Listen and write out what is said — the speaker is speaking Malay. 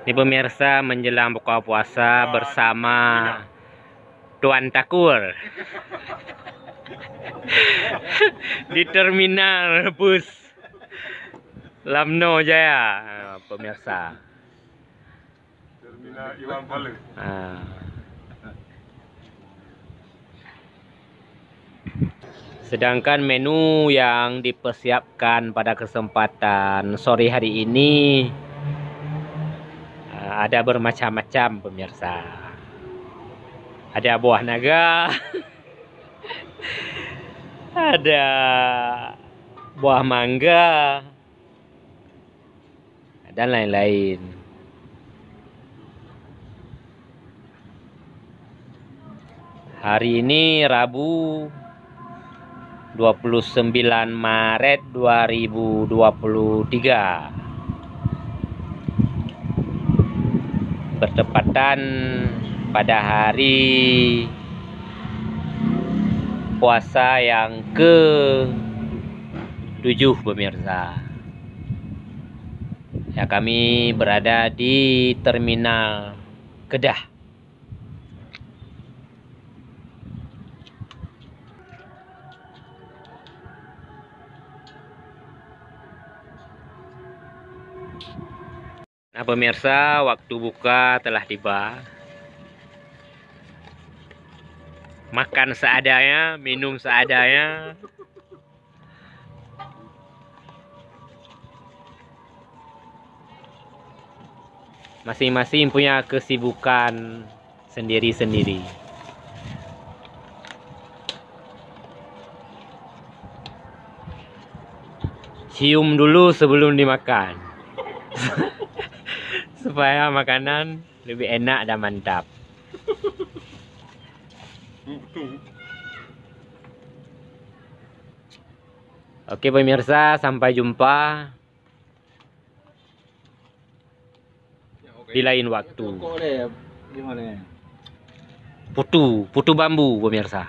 Ini pemirsa menjelang buka puasa bersama Tuan Takur di terminal bus Lamno Jaya, pemirsa. Terminal Iwan Bale. Sedangkan menu yang dipersiapkan pada kesempatan sore hari ini ada bermacam-macam, pemirsa. Ada buah naga, ada buah mangga, dan lain-lain. Hari ini Rabu 29 Maret 2023, bertepatan pada hari puasa yang ke-7, pemirsa. Ya, kami berada di terminal Kedah. Nah, pemirsa, waktu buka telah tiba. Makan seadanya, minum seadanya. Masing-masing punya kesibukan sendiri-sendiri. Cium dulu sebelum dimakan. Supaya makanan lebih enak dan mantap. Oke pemirsa, sampai jumpa di lain waktu. Putu bambu, pemirsa.